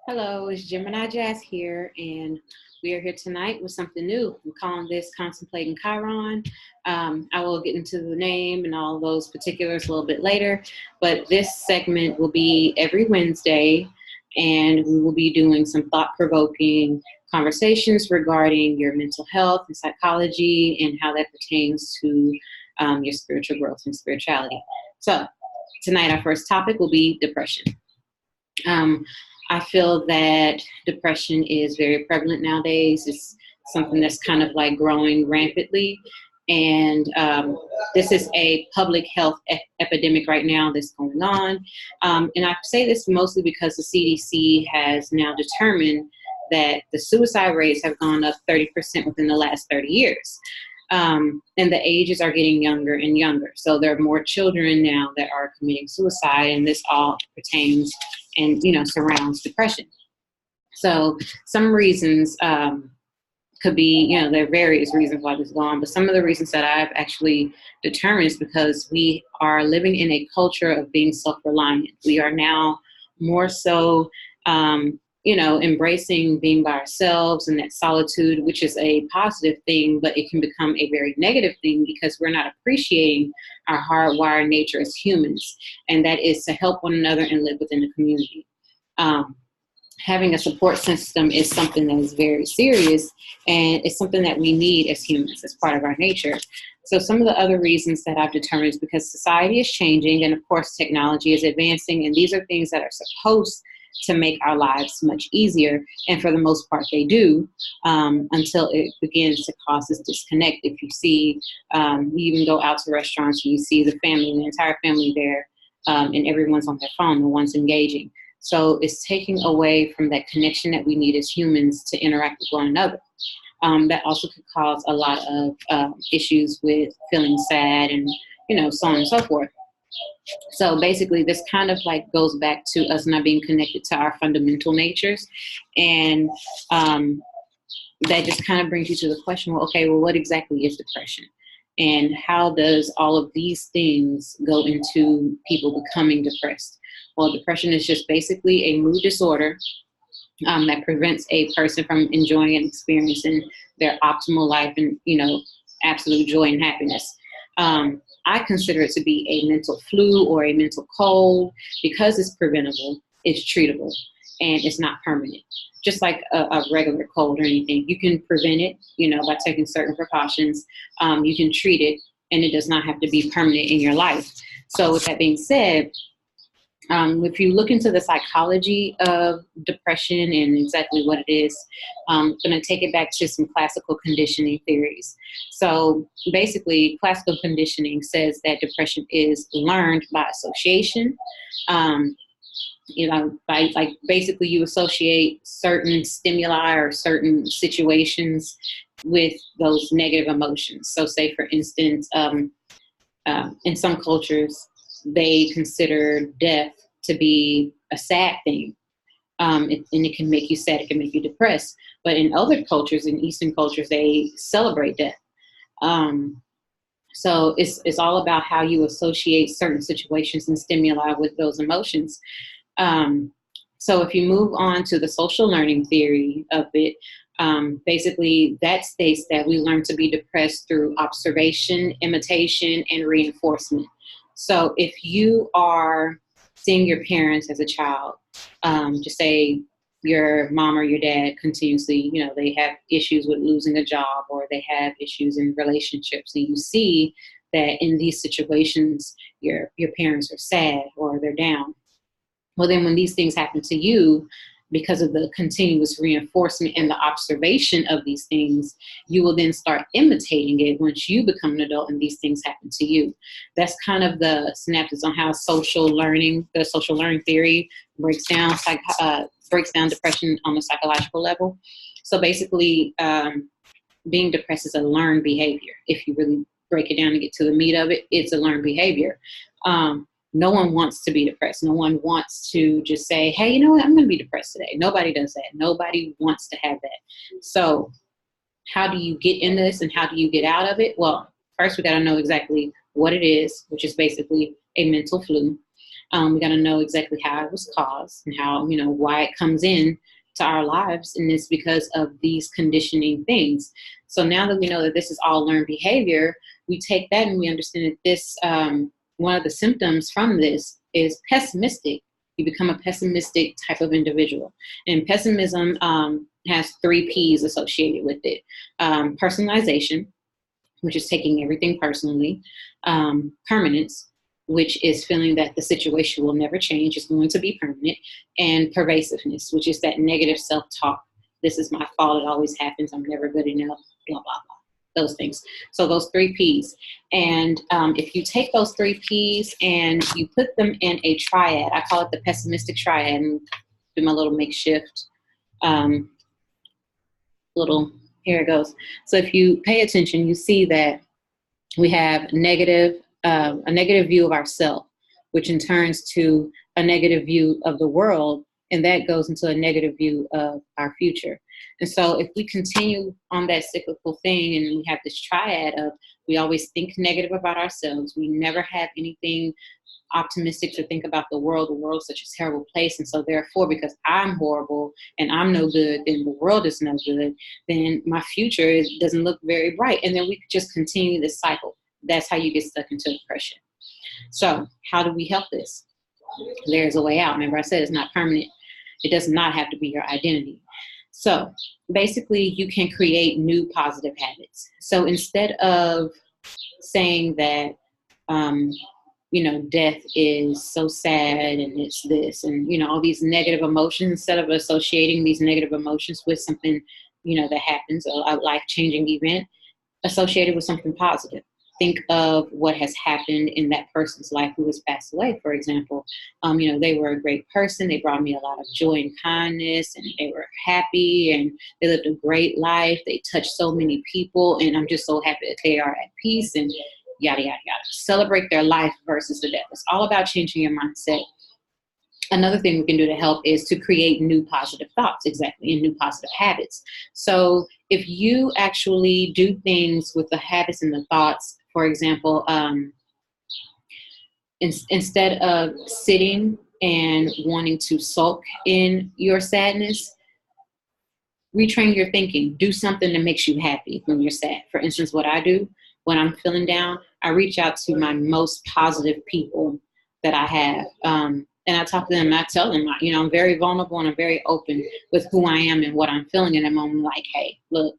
Hello, it's Gemini Jazz here, and we are here tonight with something new. I'm calling this Contemplating Chiron. I will get into the name and all those particulars a little bit later, but this segment will be every Wednesday, and we will be doing some thought-provoking conversations regarding your mental health and psychology and how that pertains to your spiritual growth and spirituality. So, tonight our first topic will be depression. Um, I feel that depression is very prevalent nowadays. It's something that's kind of like growing rampantly. And this is a public health epidemic right now that's going on. And I say this mostly because the CDC has now determined that the suicide rates have gone up 30% within the last 30 years. And the ages are getting younger and younger. So there are more children now that are committing suicide, and this all pertains and, surrounds depression. So some reasons could be, there are various reasons why this is going on, but some of the reasons that I've actually determined is because we are living in a culture of being self-reliant. We are now more so embracing being by ourselves and that solitude, which is a positive thing, but it can become a very negative thing because we're not appreciating our hardwired nature as humans, and that is to help one another and live within the community. Having a support system is something that is very serious, and it's something that we need as humans as part of our nature. So some of the other reasons that I've determined is because society is changing, and of course technology is advancing, and these are things that are supposed to make our lives much easier, and for the most part they do, until it begins to cause this disconnect. If you see, you even go out to restaurants and you see the entire family there, and everyone's on their phone, the ones engaging. So it's taking away from that connection that we need as humans to interact with one another. That also could cause a lot of issues with feeling sad and, so on and so forth. So basically, this kind of like goes back to us not being connected to our fundamental natures. And that just kind of brings you to the question, what exactly is depression? And how does all of these things go into people becoming depressed? Well, depression is just basically a mood disorder that prevents a person from enjoying and experiencing their optimal life and, absolute joy and happiness. I consider it to be a mental flu or a mental cold because it's preventable, it's treatable, and it's not permanent. Just like a regular cold or anything, you can prevent it, by taking certain precautions. You can treat it, and it does not have to be permanent in your life. So with that being said, if you look into the psychology of depression and exactly what it is, I'm going to take it back to some classical conditioning theories. So basically, classical conditioning says that depression is learned by association. Basically you associate certain stimuli or certain situations with those negative emotions. So say, for instance, in some cultures, they consider death to be a sad thing. And it can make you sad, it can make you depressed. But in other cultures, in Eastern cultures, they celebrate death. So it's all about how you associate certain situations and stimuli with those emotions. So if you move on to the social learning theory of it, basically that states that we learn to be depressed through observation, imitation, and reinforcement. So if you are seeing your parents as a child, just say your mom or your dad continuously, they have issues with losing a job, or they have issues in relationships, and you see that in these situations, your parents are sad or they're down. Well, then when these things happen to you, because of the continuous reinforcement and the observation of these things, you will then start imitating it once you become an adult and these things happen to you. That's kind of the synopsis on how the social learning theory breaks down depression on a psychological level. So basically, being depressed is a learned behavior. If you really break it down and get to the meat of it, it's a learned behavior. No one wants to be depressed. No one wants to just say, hey, you know what, I'm going to be depressed today. Nobody does that. Nobody wants to have that. So how do you get into this and how do you get out of it? Well, first we got to know exactly what it is, which is basically a mental flu. We got to know exactly how it was caused and how, why it comes in to our lives. And it's because of these conditioning things. So now that we know that this is all learned behavior, we take that and we understand that this, one of the symptoms from this is pessimistic. You become a pessimistic type of individual. And pessimism has 3 P's associated with it. Personalization, which is taking everything personally. Permanence, which is feeling that the situation will never change, it's going to be permanent. And pervasiveness, which is that negative self-talk. This is my fault, it always happens, I'm never good enough, blah, blah, blah. Those things. So those 3 P's. And if you take those 3 P's and you put them in a triad, I call it the pessimistic triad, and do my little makeshift here it goes. So if you pay attention, you see that we have a negative view of ourselves, which in turns to a negative view of the world, and that goes into a negative view of our future. And so if we continue on that cyclical thing and we have this triad of we always think negative about ourselves, we never have anything optimistic to think about the world. The world's such a terrible place. And so therefore, because I'm horrible and I'm no good, then the world is no good, then my future doesn't look very bright. And then we just continue this cycle. That's how you get stuck into depression. So how do we help this? There's a way out. Remember, I said it's not permanent. It does not have to be your identity. So basically, you can create new positive habits. So instead of saying that, death is so sad and it's this and, all these negative emotions, instead of associating these negative emotions with something, that happens, a life-changing event, associated with something positive. Think of what has happened in that person's life who has passed away, for example. They were a great person. They brought me a lot of joy and kindness, and they were happy, and they lived a great life. They touched so many people, and I'm just so happy that they are at peace, and yada, yada, yada. Celebrate their life versus the death. It's all about changing your mindset. Another thing we can do to help is to create new positive thoughts, exactly, and new positive habits. So if you actually do things with the habits and the thoughts, for example, instead of sitting and wanting to sulk in your sadness, retrain your thinking. Do something that makes you happy when you're sad. For instance, what I do when I'm feeling down, I reach out to my most positive people that I have. And I talk to them and I tell them, I'm very vulnerable and I'm very open with who I am and what I'm feeling in that moment. Like, hey, look,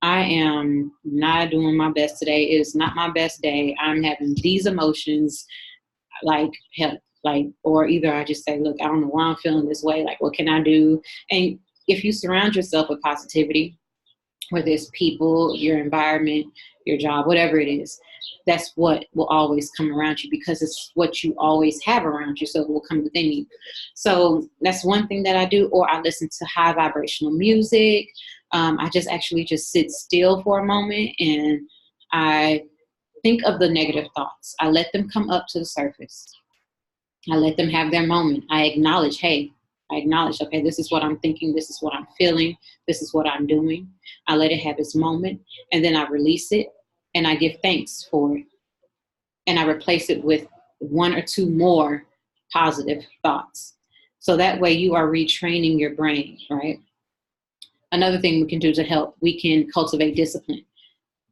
I am not doing my best today. It is not my best day. I'm having these emotions, like help. Or either I just say, look, I don't know why I'm feeling this way. Like, what can I do? And if you surround yourself with positivity, whether it's people, your environment, your job, whatever it is, that's what will always come around you because it's what you always have around you. So it will come within you. So that's one thing that I do. Or I listen to high vibrational music. I just sit still for a moment and I think of the negative thoughts. I let them come up to the surface. I let them have their moment. I acknowledge, okay, this is what I'm thinking. This is what I'm feeling. This is what I'm doing. I let it have its moment and then I release it and I give thanks for it. And I replace it with 1 or 2 more positive thoughts. So that way you are retraining your brain, right? Another thing we can do to help, we can cultivate discipline.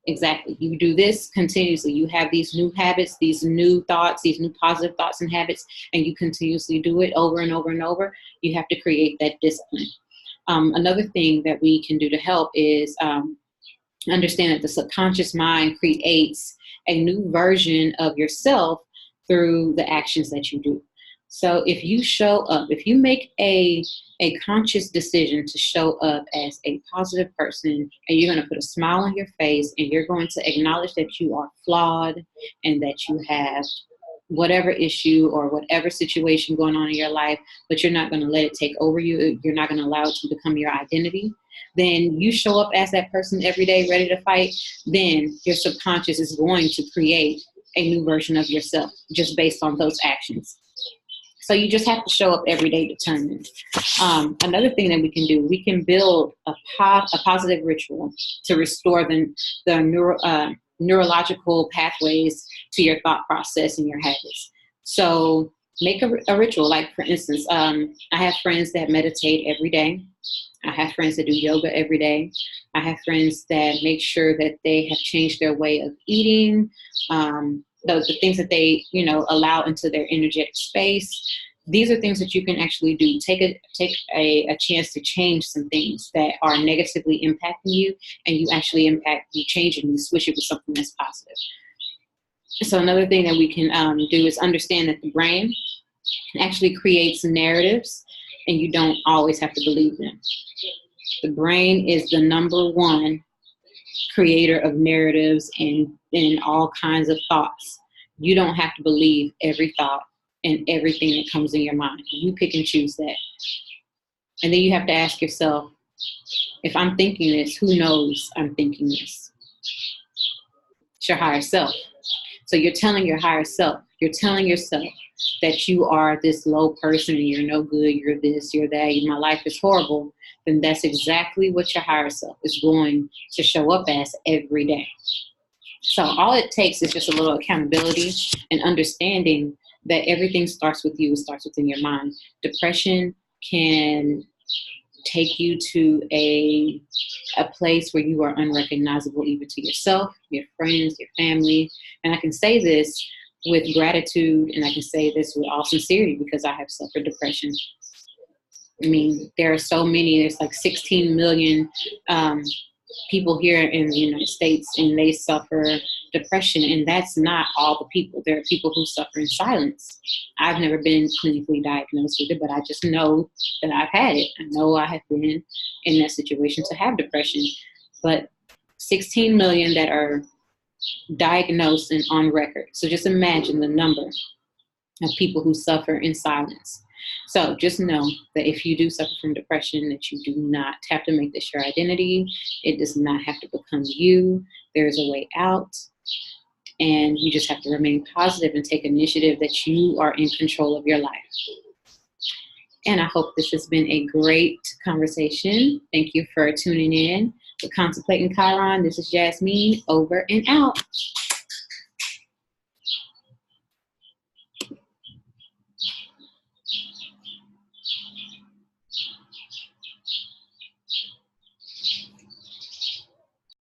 Exactly. You do this continuously. You have these new habits, these new thoughts, these new positive thoughts and habits, and you continuously do it over and over and over. You have to create that discipline. Another thing that we can do to help is understand that the subconscious mind creates a new version of yourself through the actions that you do. So if you show up, if you make a conscious decision to show up as a positive person, and you're going to put a smile on your face and you're going to acknowledge that you are flawed and that you have whatever issue or whatever situation going on in your life, but you're not going to let it take over you, you're not going to allow it to become your identity, then you show up as that person every day ready to fight, then your subconscious is going to create a new version of yourself just based on those actions. So you just have to show up every day determined. Another thing that we can do, we can build a positive ritual to restore the neurological pathways to your thought process and your habits. So Make a ritual. Like, for instance, I have friends that meditate every day. I have friends that do yoga every day. I have friends that make sure that they have changed their way of eating, the things that they, allow into their energetic space. These are things that you can actually do. Take a chance to change some things that are negatively impacting you, and you change it and you switch it with something that's positive. So another thing that we can do is understand that the brain actually creates narratives, and you don't always have to believe them. The brain is the number one creator of narratives and all kinds of thoughts. You don't have to believe every thought and everything that comes in your mind. You pick and choose that. And then you have to ask yourself, if I'm thinking this, who knows I'm thinking this? It's your higher self. So you're telling your higher self, you're telling yourself that you are this low person and you're no good, you're this, you're that, my life is horrible, then that's exactly what your higher self is going to show up as every day. So all it takes is just a little accountability and understanding that everything starts with you. It starts within your mind. Depression can take you to a place where you are unrecognizable even to yourself, your friends, your family. And I can say this with gratitude, and I can say this with all sincerity because I have suffered depression. I mean, there are so many, there's like 16 million people here in the United States, and they suffer depression, and that's not all the people. There are people who suffer in silence. I've never been clinically diagnosed with it, but I just know that I've had it. I know I have been in that situation to have depression, but 16 million that are diagnosed and on record. So just imagine the number of people who suffer in silence. So just know that if you do suffer from depression, that you do not have to make this your identity. It does not have to become you. There's a way out. And you just have to remain positive and take initiative that you are in control of your life. And I hope this has been a great conversation. Thank you for tuning in to Contemplating Chiron. This is Jasmine, over and out.